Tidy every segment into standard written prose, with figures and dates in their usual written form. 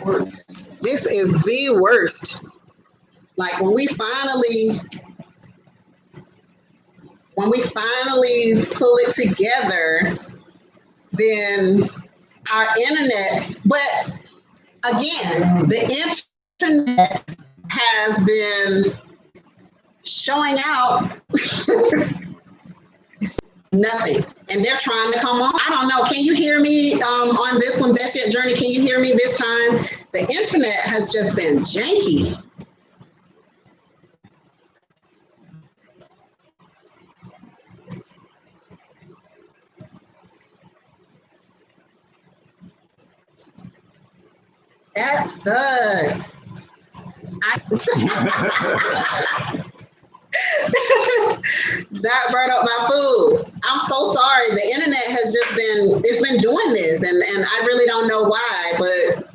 worst. This is the worst. Like when we finally pull it together, then our internet, but again, the internet has been showing out nothing. And they're trying to come on. I don't know. Can you hear me on this one, Best Yet Journey? Can you hear me this time? The internet has just been janky. That sucks. That brought up my food. I'm so sorry. The internet has just been doing this, and I really don't know why. But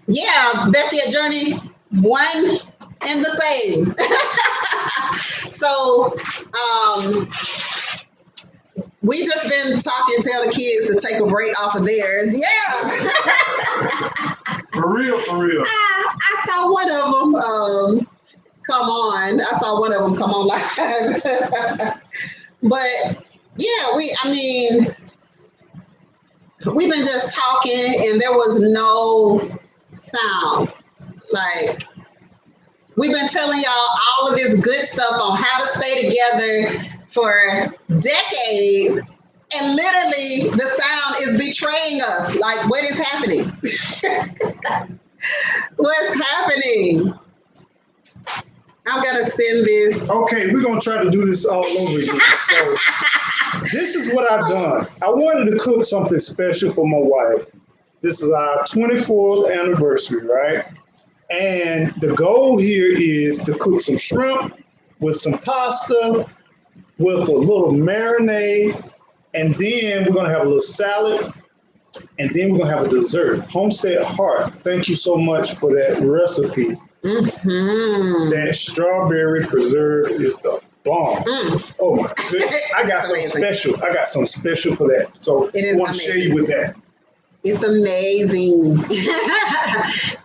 yeah, Bessie at Journey, one and the same. So we just been talking, tell the kids to take a break off of theirs. Yeah. For real, for real. I saw one of them come on. I saw one of them come on live. But yeah, we've been just talking and there was no sound. Like, we've been telling y'all all of this good stuff on how to stay together for decades, and literally the sound is betraying us. Like, what is happening? What's happening? I'm gonna send this. Okay, we're gonna try to do this all over again. So this is what I've done. I wanted to cook something special for my wife. This is our 24th anniversary, right? And the goal here is to cook some shrimp with some pasta, with a little marinade, and then we're gonna have a little salad, and then we're gonna have a dessert. Homestead Heart, thank you so much for that recipe. Mm-hmm. That strawberry preserve is the bomb. Oh my goodness. I got something special. I got something special for that. So I want to share you with that. It's amazing.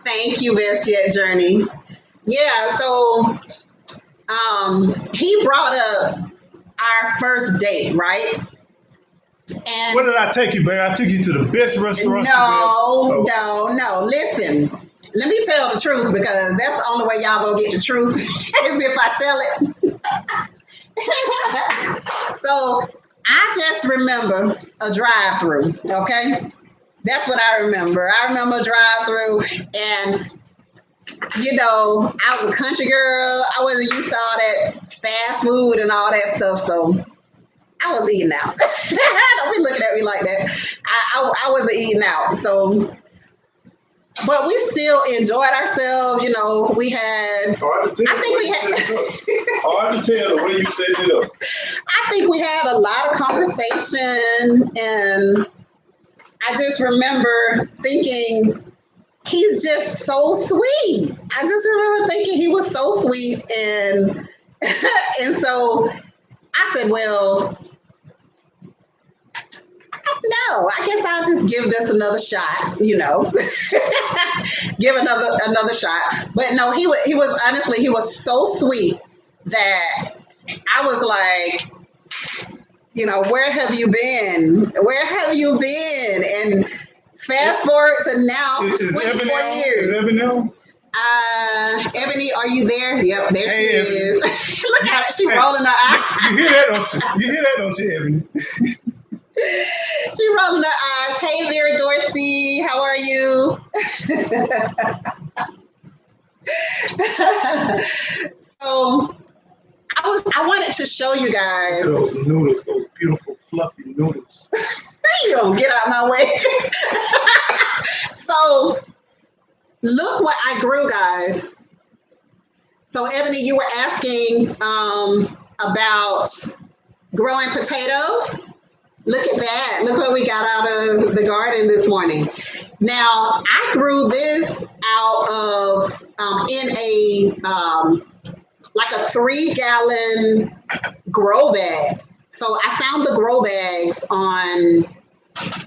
Thank you, Best Yet Journey. Yeah, so he brought up our first date, right? And where did I take you, babe? I took you to the best restaurant. No. Listen, let me tell the truth, because that's the only way y'all gonna get the truth is if I tell it. So I just remember a drive-through, okay? That's what I remember. I remember a drive-through, and you know, I was a country girl. I wasn't used to all that fast food and all that stuff, so I was eating out. Don't be looking at me like that. I wasn't eating out, so. But we still enjoyed ourselves. You know, we had. Hard to tell hard to tell the way you set it up. I think we had a lot of conversation, and I just remember thinking, he's just so sweet. I just remember thinking he was so sweet, and and so I said, well, no, I guess I'll just give this another shot, you know. Give another shot. But no, he was honestly, he was so sweet that I was like, you know, where have you been? Where have you been? And fast forward to now, 24 years. Is Ebony on? Ebony, are you there? Yep, there she is. Look at it, she rolling her eyes. You hear that, don't you? You hear that, don't you, Ebony? She rolling her eyes. Hey, Vera Dorsey, how are you? So I wanted to show you guys those noodles, those beautiful fluffy noodles. You don't get out my way. So look what I grew, guys. So Ebony, you were asking about growing potatoes. Look at that. Look what we got out of the garden this morning. Now, I grew this out of in a like a 3-gallon grow bag. So I found the grow bags on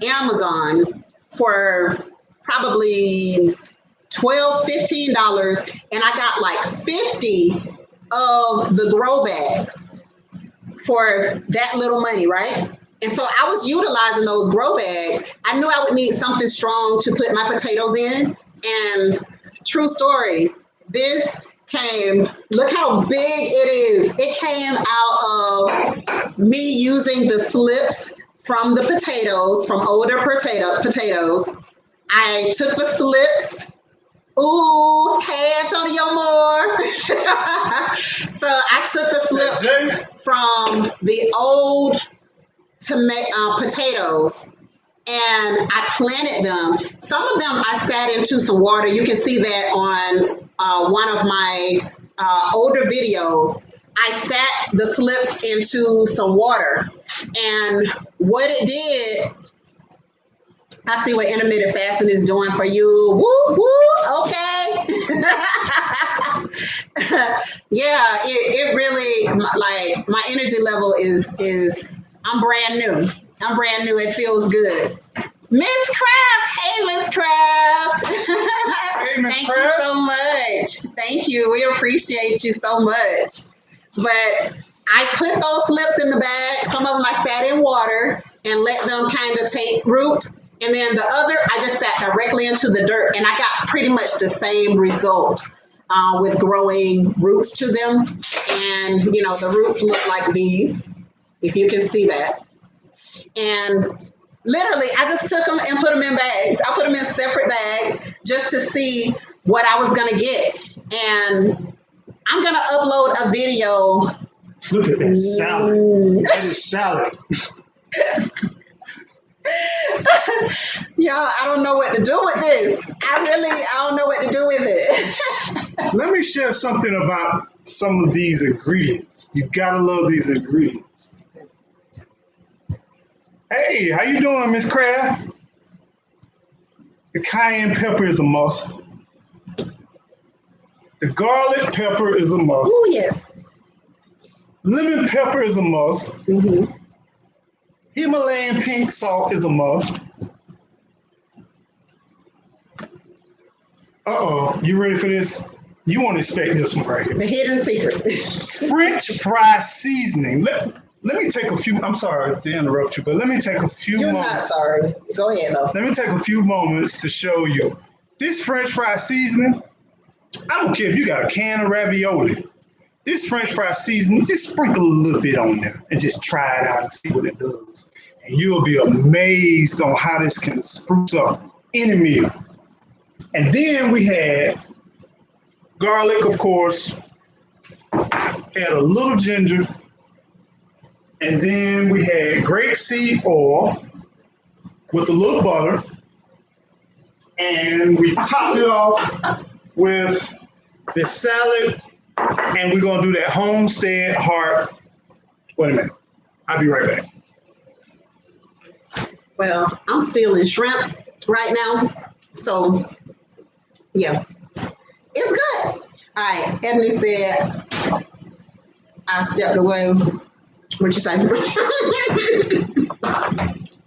Amazon for probably $12, $15, and I got like 50 of the grow bags for that little money, right? And so I was utilizing those grow bags. I knew I would need something strong to put my potatoes in. And true story, this came, look how big it is. It came out of me using the slips from the potatoes, from older potatoes. I took the slips. Ooh, hey, Antonio Moore. So I took the slips from the old potatoes and I planted them. Some of them I sat into some water. You can see that on one of my older videos. I sat the slips into some water. And what it did, I see what intermittent fasting is doing for you. Woo, woo, okay. Yeah, it really, like, my energy level is I'm brand new. I'm brand new. It feels good. Miss Craft. Hey, Miss Craft. Hey, Miss Thank Craft. you so much. Thank you. We appreciate you so much. But I put those slips in the bag. Some of them I sat in water and let them kind of take root. And then the other, I just sat directly into the dirt and I got pretty much the same result with growing roots to them. And, you know, the roots look like these, if you can see that. And literally, I just took them and put them in bags. I put them in separate bags just to see what I was going to get. And I'm going to upload a video. Look at that salad. That is salad. Y'all, I don't know what to do with this. I don't know what to do with it. Let me share something about some of these ingredients. You gotta love these ingredients. Hey, how you doing, Miss Craft? The cayenne pepper is a must. The garlic pepper is a must. Oh, yes. Lemon pepper is a must. Mm-hmm. Himalayan pink salt is a must. Uh-oh, you ready for this? You won't expect this one right The here. hidden secret. French fry seasoning. Let me take a few, I'm sorry to interrupt you, but let me take a few You're moments. not sorry. Go ahead, though. Let me take a few moments to show you. This French fry seasoning, I don't care if you got a can of ravioli. This French fry seasoning, just sprinkle a little bit on there and just try it out and see what it does. And you'll be amazed on how this can spruce up any meal. And then we had garlic, of course, had a little ginger, and then we had grapeseed oil with a little butter, and we topped it off with the salad, and we're gonna do that homestead heart. Wait a minute, I'll be right back. Well, I'm stealing shrimp right now. So, yeah, it's good. All right, Ebony said, I stepped away. What you say?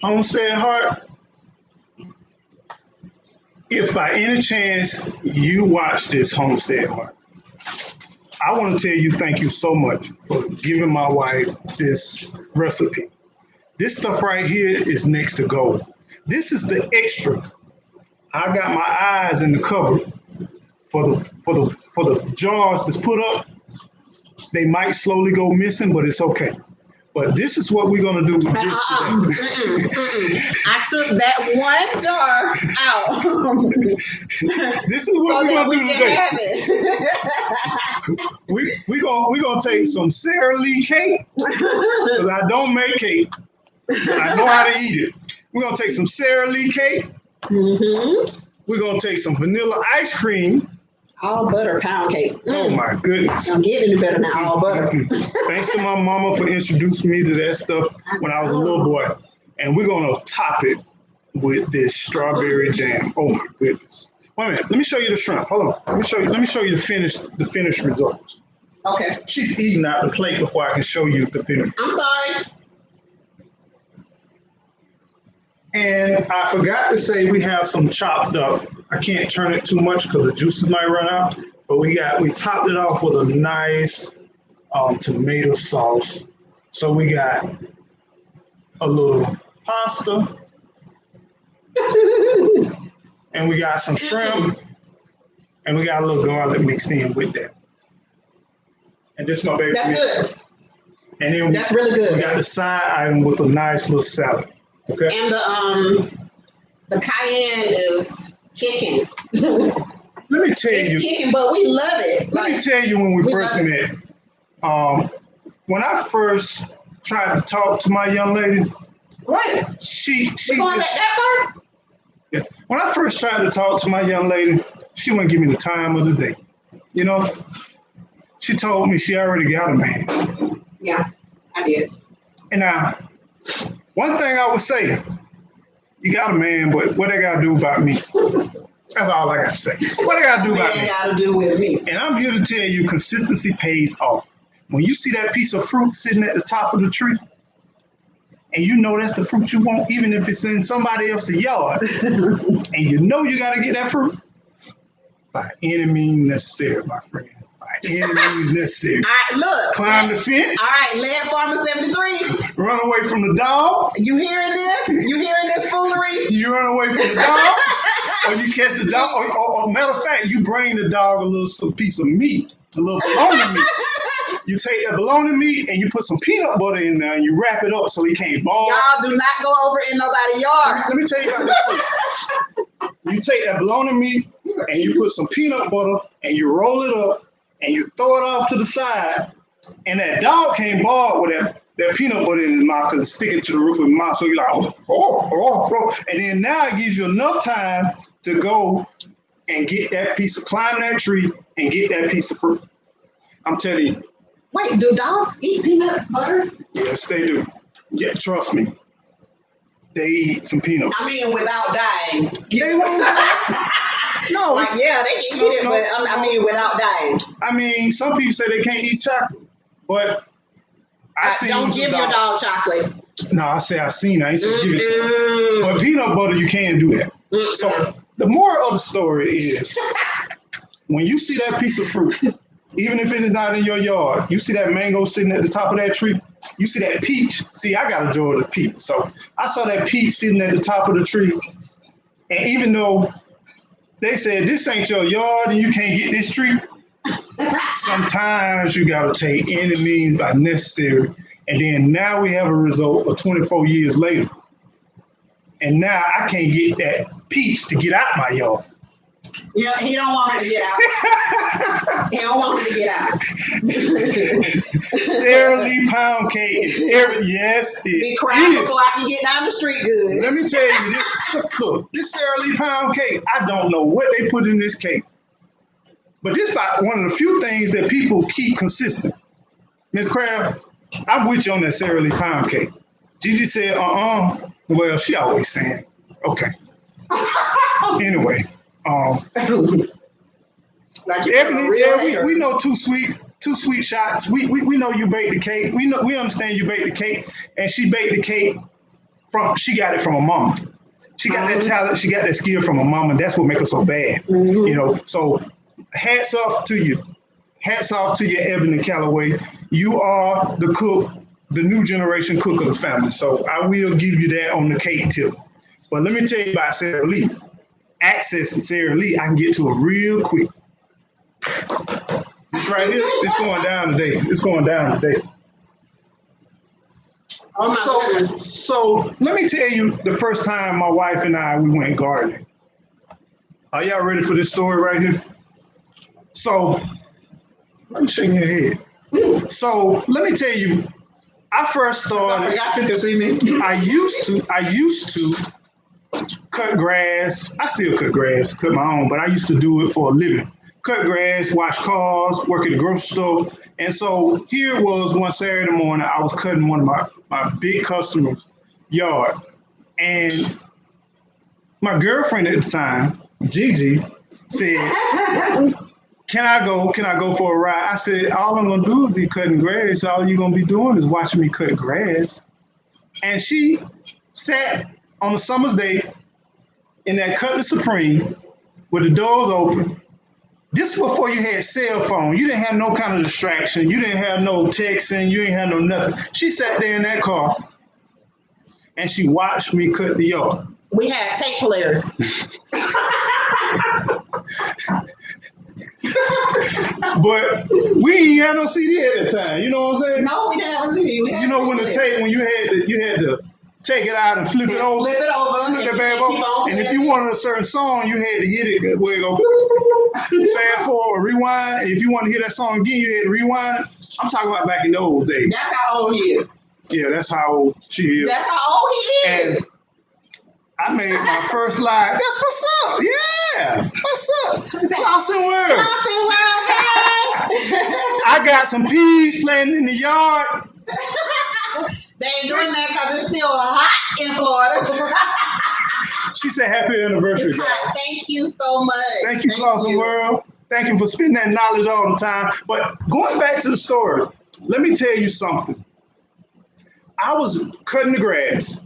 Homestead heart. If by any chance you watch this Homestead Heart, I want to tell you thank you so much for giving my wife this recipe. This stuff right here is next to gold. This is the extra. I got my eyes in the cupboard for the jars that's put up. They might slowly go missing, but it's okay. But this is what we're gonna do with this today. I took that one jar out. This is what so we're gonna do today. Have it. We're gonna take some Sara Lee cake, because I don't make cake. I know how to eat it. We're gonna take some Sara Lee cake. Mm-hmm. We're gonna take some vanilla ice cream. All butter pound cake. Oh my goodness. I'm getting any better now, all butter. Thanks to my mama for introducing me to that stuff when I was a little boy. And we're gonna top it with this strawberry jam. Oh my goodness. Wait a minute, let me show you the shrimp. Hold on. Let me show you the finished results. Okay. She's eating out the plate before I can show you the finished. I'm sorry. And I forgot to say we have some chopped up. I can't turn it too much because the juices might run out. But we topped it off with a nice tomato sauce. So we got a little pasta, and we got some shrimp, and we got a little garlic mixed in with that. And this is my baby. That's good. And then That's really good. We got the side item with a nice little salad. Okay. And the cayenne is kicking. Let me tell you. It's kicking, but we love it. Let me tell you when we first met. When I first tried to talk to my young lady, What? she going back that far? yeah. When I first tried to talk to my young lady, she wouldn't give me the time of the day. You know, she told me she already got a man. Yeah, I did. And now, one thing I would say, you got a man, but what they got to do about me? That's all I got to say. What they got to do about me? Got to do with me. And I'm here to tell you, consistency pays off. When you see that piece of fruit sitting at the top of the tree, and you know that's the fruit you want, even if it's in somebody else's yard, and you know you got to get that fruit, by any means necessary, my friend. By any means necessary. All right, look. Climb the fence. All right, Land Farmer 73. Run away from the dog. You hearing this? You hearing this foolery? You run away from the dog, or you catch the dog. Or matter of fact, you bring the dog a little piece of meat, a little bologna meat. You take that bologna meat and you put some peanut butter in there and you wrap it up so he can't ball. Y'all do not go over in nobody's yard. Let me tell you about this first. You take that bologna meat and you put some peanut butter and you roll it up and you throw it off to the side. And that dog can't ball with that peanut butter in his mouth because it's sticking to the roof of his mouth. So you're like, oh. And then now it gives you enough time to go and get that climb that tree and get that piece of fruit. I'm telling you. Wait, do dogs eat peanut butter? Yes, they do. Yeah, trust me. They eat some peanut butter. I mean, without dying. They won't. No. Like, yeah, they can eat it, but I mean, without dying. I mean, some people say they can't eat chocolate, but don't give your dog chocolate. No, I say I seen it. I ain't say give it to them. But peanut butter, you can do that. So the moral of the story is, when you see that piece of fruit, even if it is not in your yard, you see that mango sitting at the top of that tree, you see that peach. See, I got a Georgia peach. So I saw that peach sitting at the top of the tree. And even though they said this ain't your yard and you can't get this tree, sometimes you got to take any means by necessary. And then now we have a result of 24 years later. And now I can't get that peach to get out my yard. Yeah, he don't want her to get out. He don't want her to get out. Sara Lee pound cake is yes, it be crying before I can get down the street good. Let me tell you this. Look, this Sara Lee pound cake, I don't know what they put in this cake. But this is one of the few things that people keep consistent. Ms. Crab, I'm with you on that Sara Lee pound cake. Gigi said, Well, she always saying, okay. Anyway. Like Ebony, yeah, we know two sweet shots. We know you baked the cake. We understand you baked the cake, and she baked the cake she got it from her mama. She got that talent, she got that skill from her mama, and that's what makes her so bad. Mm-hmm. You know, so hats off to you. Hats off to you, Ebony Calloway. You are the cook, the new generation cook of the family. So I will give you that on the cake tip. But let me tell you about Sara Lee. Access to Sara Lee, I can get to it real quick. This right here, it's going down today. It's going down today. Oh my goodness. So let me tell you the first time my wife and we went gardening. Are y'all ready for this story right here? So, I'm shaking your head. So let me tell you, I first started. I forgot you could see me. I used to cut grass. I still cut grass, cut my own, but I used to do it for a living. Cut grass, wash cars, work at the grocery store. And so here it was one Saturday morning, I was cutting one of my big customer yard. And my girlfriend at the time, Gigi, said, Can I go for a ride? I said, all I'm gonna do is be cutting grass. All you're gonna be doing is watching me cut grass. And she sat on a summer's day in that Cutlass Supreme with the doors open. This was before you had cell phone. You didn't have no kind of distraction. You didn't have no texting. You didn't have no nothing. She sat there in that car and she watched me cut the yard. We had tape players. But we ain't had no CD at the time. You know what I'm saying? No, we didn't have a CD. You know when the tape, when you had to take it out and flip it over. Flip it over. Flip that bad over. And if you wanted a certain song, you had to hit it where it go fast forward, rewind. If you want to hear that song again, you had to rewind it. I'm talking about back in those days. That's how old he is. Yeah, that's how old she is. That's how old he is. And I made my first live. That's what's up. Yeah. What's up? Floss and World. Floss and World, hey. I got some peas planted in the yard. They ain't doing that because it's still hot in Florida. She said, happy anniversary. Thank you so much. Thank you, Floss and World. Thank you for spending that knowledge all the time. But going back to the story, let me tell you something. I was cutting the grass.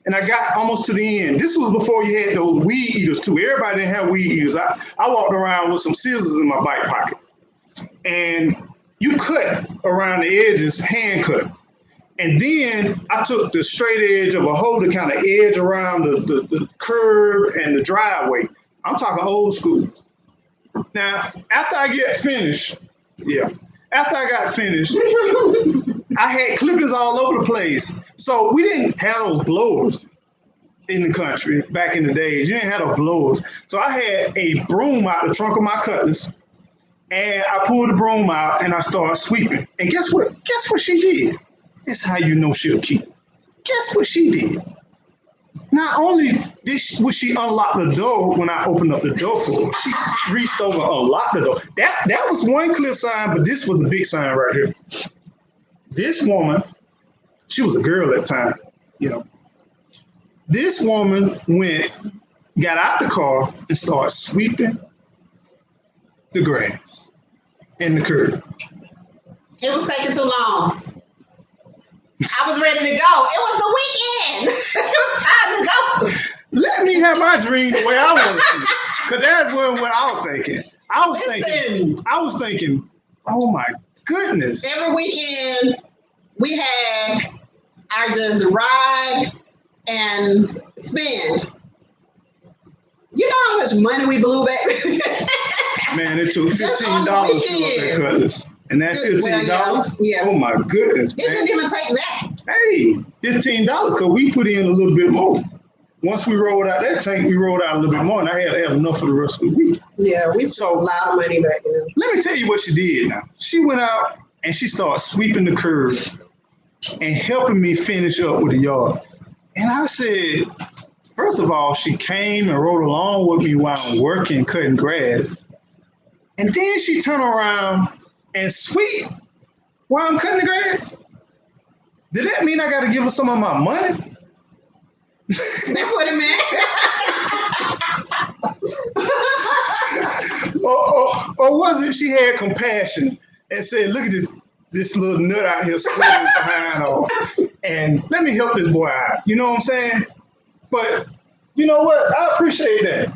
And I got almost to the end. This was before you had those weed eaters too. Everybody didn't have weed eaters. I walked around with some scissors in my back pocket. And you cut around the edges, hand cut. And then I took the straight edge of a hoe to kind of edge around the curb and the driveway. I'm talking old school. Now, after I got finished, I had clippings all over the place. So we didn't have those blowers in the country back in the days. You didn't have those blowers. So I had a broom out the trunk of my Cutlass, and I pulled the broom out and I started sweeping. And guess what? Guess what she did? This is how you know she'll keep. Guess what she did? Not only would she unlock the door when I opened up the door for her, she reached over and unlocked the door. That was one clear sign, but this was a big sign right here. This woman, she was a girl at the time, you know. This woman got out the car and started sweeping the grass and the curb. It was taking too long. I was ready to go. It was the weekend. It was time to go. Let me have my dream the way I want to see it. Because that's what I was thinking. I was thinking, oh my goodness. Every weekend we had our just ride and spend. You know how much money we blew back? Man, it took $15 to fill up that Cutlass. And that's $15? Yeah. Oh my goodness, It man. didn't even take that. Hey, $15 because we put in a little bit more. Once we rolled out that tank, we rolled out a little bit more, and I had to have enough for the rest of the week. Yeah, we spent a lot of money back then. Let me tell you what she did now. She went out and she started sweeping the curb and helping me finish up with the yard. And I said, first of all, she came and rode along with me while I'm working, cutting grass. And then she turned around and sweep while I'm cutting the grass. Did that mean I got to give her some of my money? That's what it meant. or was it she had compassion and said, look at this little nut out here squirming behind all, and let me help this boy out. You know what I'm saying? But you know what? I appreciate that.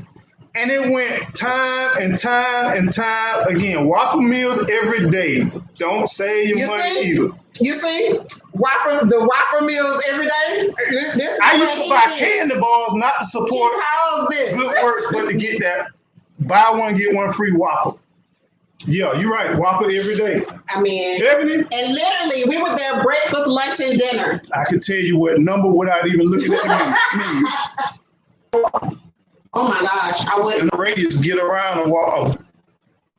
And it went time and time and time again. Whopper meals every day. Don't save your money either. You see? The Whopper meals every day. I used to buy candy bars not to support good works, but to get that buy one, get one free Whopper. Yeah, you're right. Whopper every day. I mean, and literally, we were there breakfast, lunch, and dinner. I could tell you what number without even looking at the menu. Oh my gosh, I would. And the radius get around and walk. Oh,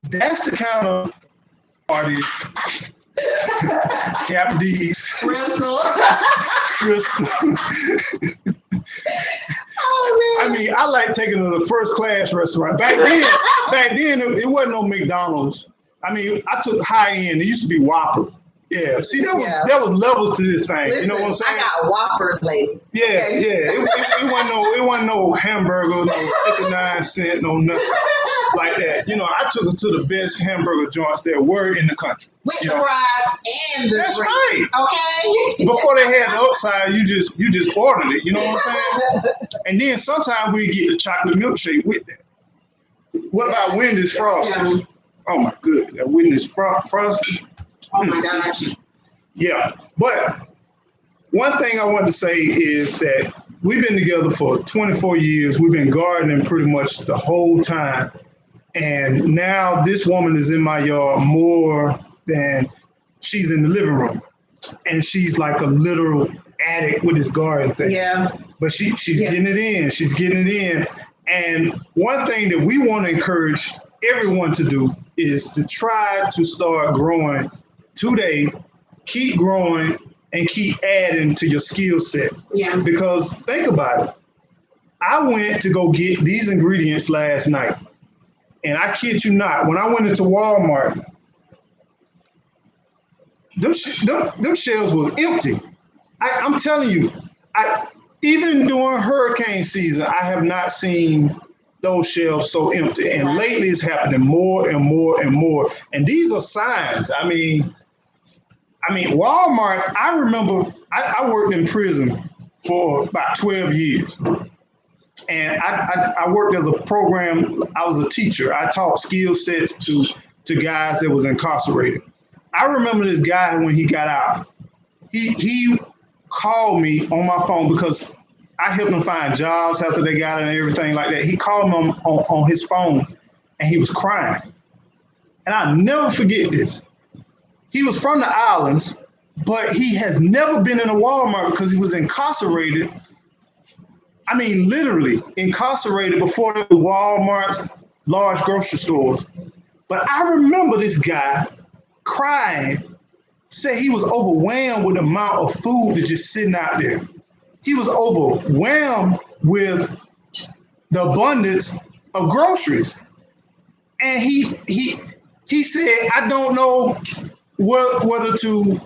that's the kind of parties. Cap D's. Crystal. Oh, man. I mean, I like taking to the first class restaurant. Back then, it wasn't no McDonald's. I mean, I took high end. It used to be Whopper. Yeah. See, there was levels to this thing. Listen, you know what I'm saying? I got Whoppers, ladies. Yeah, okay. yeah. It wasn't no hamburger, no 59 cent, no nothing. like that. You know, I took her to the best hamburger joints there were in the country. With you the know. fries and the That's drink. right. Okay. Before they had the upside, you just ordered it. You know what I'm saying? And then sometimes we get the chocolate milkshake with that. What about Wendy's Frosty? Oh my good, that Wendy's Frosty. Oh my gosh. Yeah, but one thing I want to say is that we've been together for 24 years. We've been gardening pretty much the whole time. And now this woman is in my yard more than she's in the living room. And she's like a literal addict with this garden thing. Yeah. But she's getting it in. She's getting it in. And one thing that we want to encourage everyone to do is to try to start growing today, keep growing, and keep adding to your skill set. Yeah. Because think about it. I went to go get these ingredients last night. And I kid you not, when I went into Walmart, them shelves was empty. I'm telling you, even during hurricane season, I have not seen those shelves so empty. And lately it's happening more and more and more. And these are signs. I mean, Walmart, I remember I worked in prison for about 12 years. And I worked as a program, I was a teacher. I taught skill sets to guys that was incarcerated. I remember this guy when he got out. He called me on my phone because I helped him find jobs after they got it and everything like that. He called me on his phone and he was crying. And I'll never forget this. He was from the islands, but he has never been in a Walmart because he was incarcerated. I mean, literally incarcerated before there was Walmarts, large grocery stores. But I remember this guy crying, said he was overwhelmed with the amount of food that's just sitting out there. He was overwhelmed with the abundance of groceries. And he said, I don't know whether to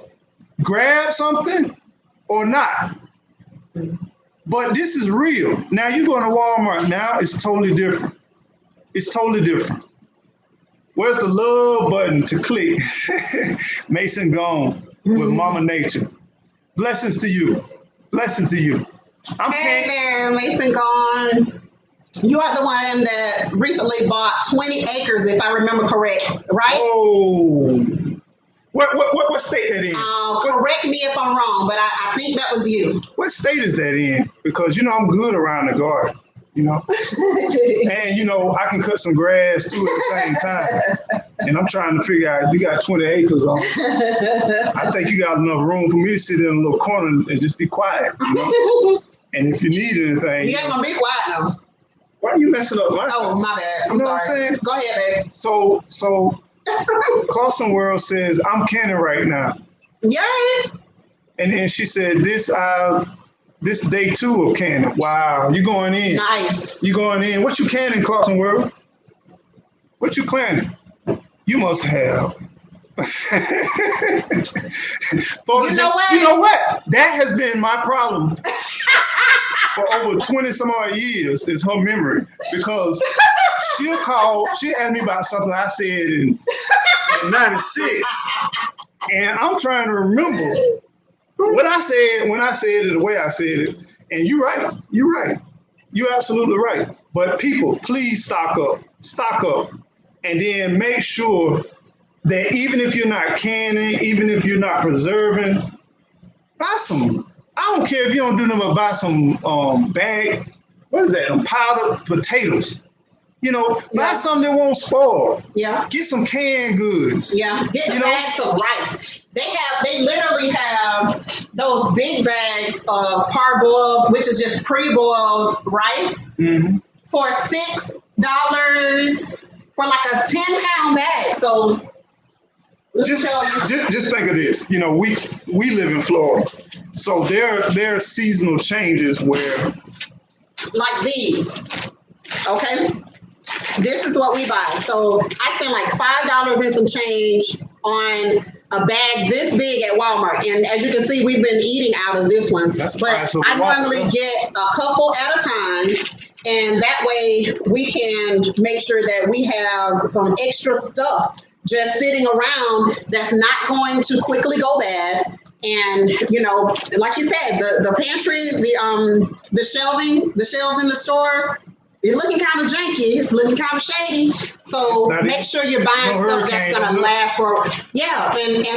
grab something or not. But this is real. Now you go to Walmart now, it's totally different. It's totally different. Where's the love button to click? Mason gone with Mama Nature. Blessings to you. Blessings to you. Hey there, Mason gone. You are the one that recently bought 20 acres, if I remember correct, right? Oh. What state that in? Correct me if I'm wrong, but I think that was you. What state is that in? Because, I'm good around the garden, And, I can cut some grass too at the same time. And I'm trying to figure out, you got 20 acres on. I think you got enough room for me to sit in a little corner and just be quiet, And if you need anything. You ain't going to be quiet now. Why are you messing up my Oh, my bad. I'm sorry. What I'm saying? Go ahead, babe. So Clausen World says, I'm canning right now. Yay! And then she said, this is day 2 of canning. Wow, you going in. Nice. You going in. What you canning, Clausen World? What you canning? You must have. You know what? That has been my problem for over 20 some odd years is her memory. Because she'll ask me about something I said in 96. And I'm trying to remember what I said when I said it the way I said it. And you're right. You're right. You're absolutely right. But people, please stock up. And then make sure that even if you're not canning, even if you're not preserving, buy some. I don't care if you don't do nothing but buy some bag. What is that? Powdered potatoes. Buy something that won't spoil. Yeah. Get some canned goods. Yeah. Get the bags of rice. They literally have those big bags of parboiled, which is just pre-boiled rice, for $6 for like a 10-pound bag. So just think of this. We live in Florida, so there are seasonal changes where, like these. Okay. This is what we buy. So I spend like $5 and some change on a bag this big at Walmart. And as you can see, we've been eating out of this one. But I normally get a couple at a time. And that way we can make sure that we have some extra stuff just sitting around that's not going to quickly go bad. And like you said, the pantry, the shelving, the shelves in the stores, it's looking kind of janky. It's looking kind of shady. So make sure you're buying stuff that's gonna last for And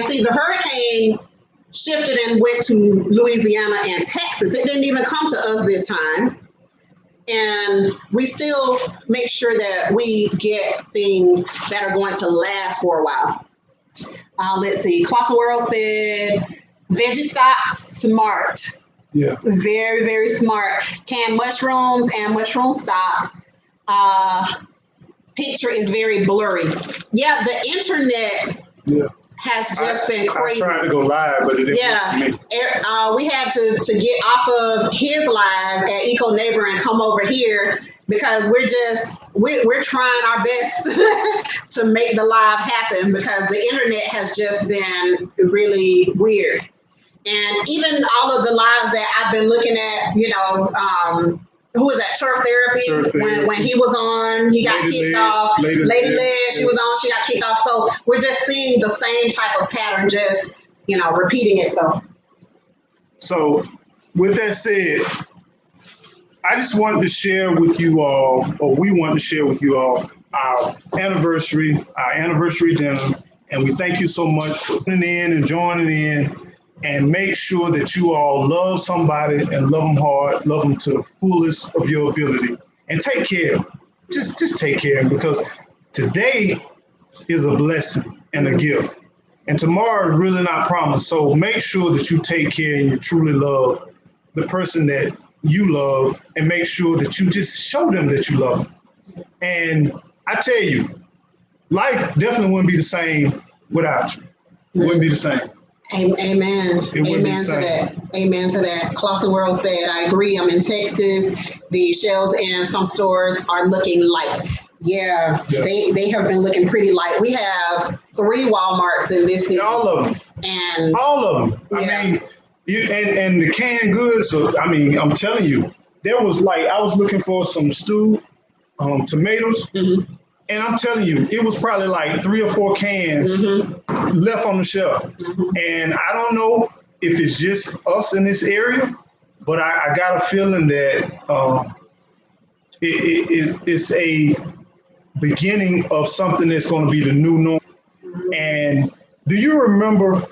see, the hurricane shifted and went to Louisiana and Texas. It didn't even come to us this time. And we still make sure that we get things that are going to last for a while. Let's see. Closet World said, veggie stock, smart. Yeah. Very, very smart. Canned mushrooms and mushroom stock. Picture is very blurry. Yeah, the internet has just been crazy. I tried to go live, but it didn't work for me. We had to get off of his live at Eco Neighbor and come over here because we're trying our best to make the live happen because the internet has just been really weird. And even all of the lives that I've been looking at, who was that? Turf Therapy. When he was on, he got kicked off. Lady Liz, she was on, she got kicked off. So we're just seeing the same type of pattern, just repeating itself. So with that said, I just wanted to share with you all, or we wanted to share with you all, our anniversary dinner, and we thank you so much for tuning in and joining in. And make sure that you all love somebody and love them hard, love them to the fullest of your ability, and take care. Just take care, because today is a blessing and a gift, and tomorrow is really not promised. So make sure that you take care and you truly love the person that you love, and make sure that you just show them that you love them. And I tell you, life definitely wouldn't be the same without you. It wouldn't be the same. Amen. Amen to that. Amen to that. Closet World said, I agree. I'm in Texas. The shelves in some stores are looking light. Yeah. They have been looking pretty light. We have 3 Walmarts in this city. All of them. And all of them. I mean, and the canned goods. So I mean, I'm telling you, there was I was looking for some stewed tomatoes. Mm-hmm. And I'm telling you, it was probably 3 or 4 cans left on the shelf. Mm-hmm. And I don't know if it's just us in this area, but I got a feeling that it's a beginning of something that's going to be the new norm. And do you remember,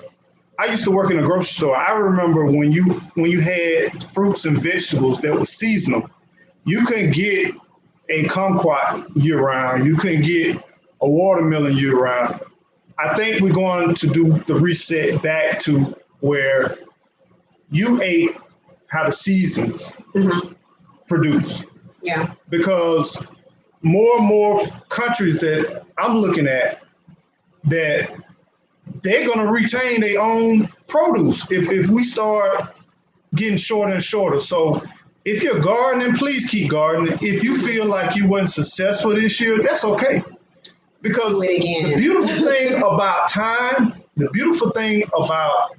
I used to work in a grocery store. I remember when you had fruits and vegetables that were seasonal, you couldn't get a kumquat year round. You couldn't get a watermelon year round. I think we're going to do the reset back to where you ate how the seasons produce. Yeah. Because more and more countries that I'm looking at, that they're going to retain their own produce if we start getting shorter and shorter. So if you're gardening, please keep gardening. If you feel like you weren't successful this year, that's okay. Because the beautiful thing about time, the beautiful thing about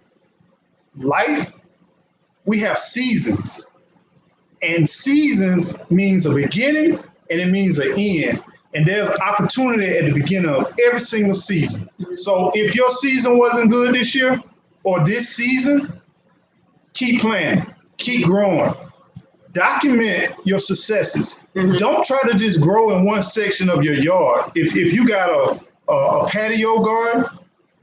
life, we have seasons. And seasons means a beginning and it means an end. And there's opportunity at the beginning of every single season. So if your season wasn't good this year or this season, keep planting, keep growing. Document your successes. Mm-hmm. Don't try to just grow in one section of your yard. If you got a patio garden,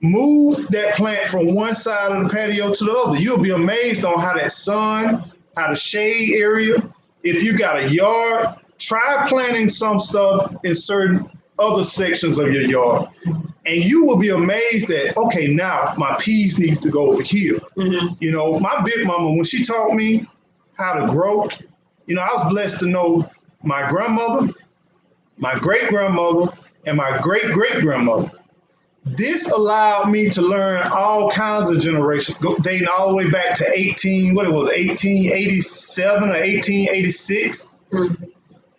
move that plant from one side of the patio to the other. You'll be amazed on how that sun, how the shade area. If you got a yard, try planting some stuff in certain other sections of your yard. And you will be amazed that, okay, now my peas needs to go over here. Mm-hmm. My big mama, when she taught me how to grow, I was blessed to know my grandmother, my great-grandmother, and my great-great-grandmother. This allowed me to learn all kinds of generations, dating all the way back to 1887 or 1886. Mm-hmm.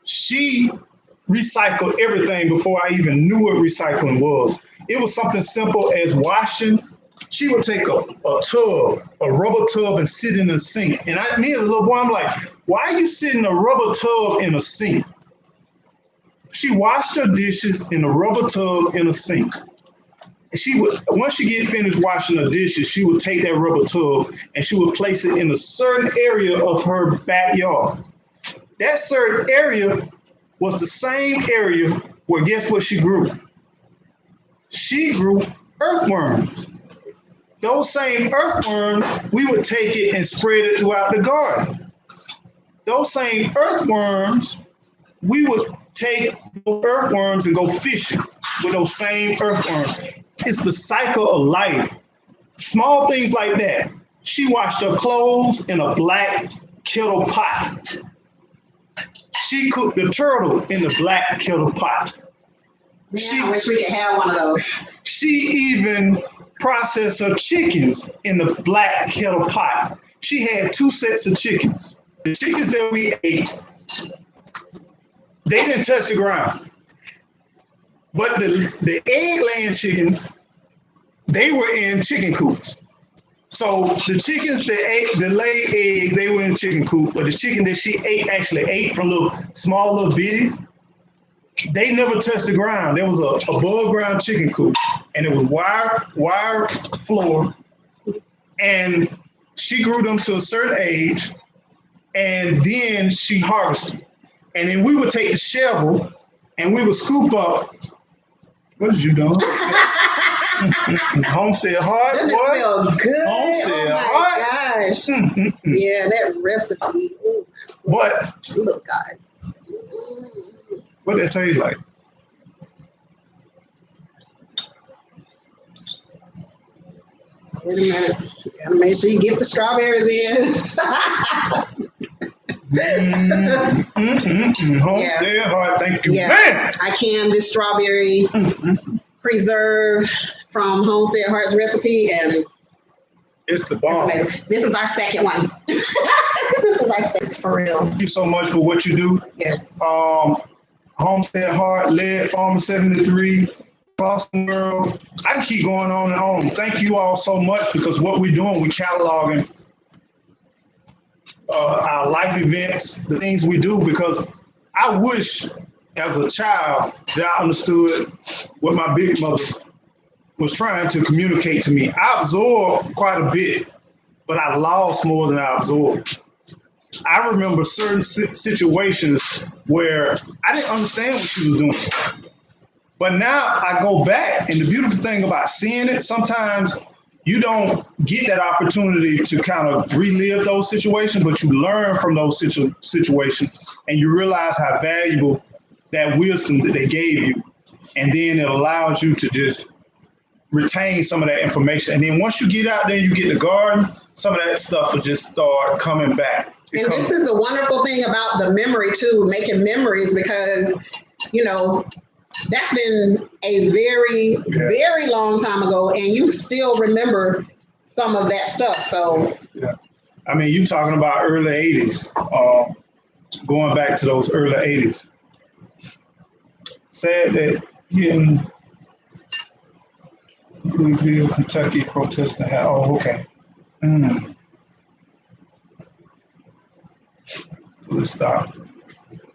She recycled everything before I even knew what recycling was. It was something simple as washing. She would take a tub, a rubber tub, and sit in the sink. And me as a little boy, I'm like, why are you sitting in a rubber tub in a sink? She washed her dishes in a rubber tub in a sink. And she would, once she get finished washing her dishes, she would take that rubber tub and she would place it in a certain area of her backyard. That certain area was the same area where guess what she grew? She grew earthworms. Those same earthworms, we would take it and spread it throughout the garden. Those same earthworms, we would take those earthworms and go fishing with those same earthworms. It's the cycle of life. Small things like that. She washed her clothes in a black kettle pot. She cooked the turtle in the black kettle pot. Man, I wish we could have one of those. She even processed her chickens in the black kettle pot. She had 2 sets of chickens. The chickens that we ate, they didn't touch the ground. But the egg-laying chickens, they were in chicken coops. So the chickens that lay eggs, they were in a chicken coop, but the chicken that she actually ate from small little bitties, they never touched the ground. There was a above ground chicken coop, and it was wire floor, and she grew them to a certain age, and then she harvested. And then we would take the shovel, and we would scoop up. What did you do? Homestead heart. That What? smells good. Homestead Gosh. Yeah, that recipe. Ooh, But look, guys. what did I tell you like? Wait a minute. Gotta make sure you get the strawberries in. Homestead heart. Thank you. Yeah. Man. I canned this strawberry preserve from Homestead Heart's recipe, and It's the bomb. this is our second one. This is our second, for real. Thank you so much for what you do. Yes. Homestead Heart, Lead Farmer 73, Boston World. I can keep going on and on. Thank you all so much because what we're doing, we're cataloging our life events, the things we do, because I wish as a child that I understood what my big mother was trying to communicate to me. I absorbed quite a bit, but I lost more than I absorbed. I remember certain situations where I didn't understand what she was doing. But now I go back, and the beautiful thing about seeing it, sometimes you don't get that opportunity to kind of relive those situations, but you learn from those situations, and you realize how valuable that wisdom that they gave you. And then it allows you to just retain some of that information. And then once you get out there, you get the garden, some of that stuff will just start coming back. And this is the wonderful thing about the memory too, making memories, because, you know, that's been a very, very long time ago, and you still remember some of that stuff. So, yeah. I mean, you talking about early 80s, going back to those early 80s. Sad that here in Louisville, Kentucky, protesting. Oh, okay. So let's stop.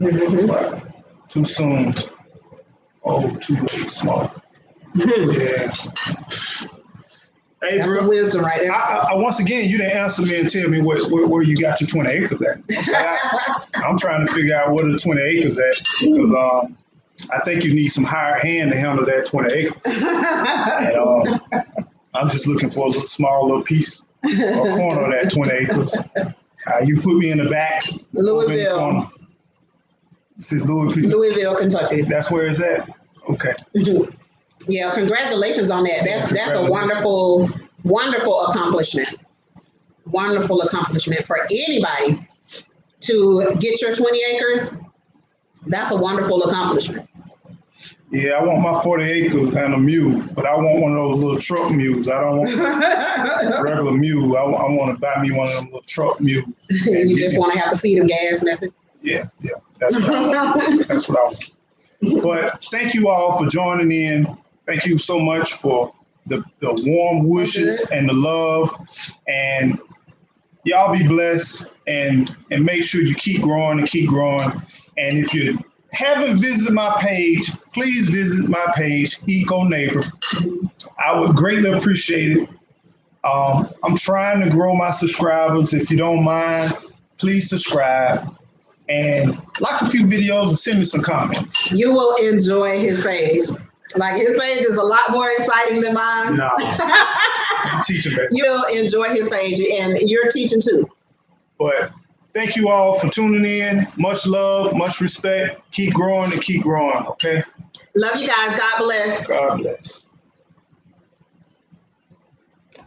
Wow. Too soon. Oh, too late, small. Yeah. Hey, that's bro. the wisdom right there. I once again, you didn't answer me and tell me where you got your 20 acres at. Okay? I'm trying to figure out where the 20 acres at, because I think you need some higher hand to handle that 20 acres. And I'm just looking for a small little piece or corner of that 20 acres. You put me in the back. Louisville. This is Louisville, Kentucky. That's where it's at? Okay. Yeah, congratulations on that. That's a wonderful, wonderful accomplishment. Wonderful accomplishment for anybody to get your 20 acres. That's a wonderful accomplishment. Yeah, I want my 40 acres and a mule, but I want one of those little truck mules. I don't want a regular mule. I want to buy me one of them little truck mules. You just want to have to feed them gas and that's it. Yeah, that's what I want. That's what I want. But thank you all for joining in. Thank you so much for the warm wishes and the love. And Y'all be blessed and make sure you keep growing and keep growing. And if you haven't visited my page, please visit my page, Eco Neighbor. I would greatly appreciate it. I'm trying to grow my subscribers. If you don't mind, please subscribe and like a few videos and send me some comments. You will enjoy his page. Like his page is a lot more exciting than mine. No, I'm teaching better. You'll enjoy his page, and you're teaching too. But thank you all for tuning in. Much love, much respect. Keep growing and keep growing, okay? Love you guys. God bless. God bless. Yeah.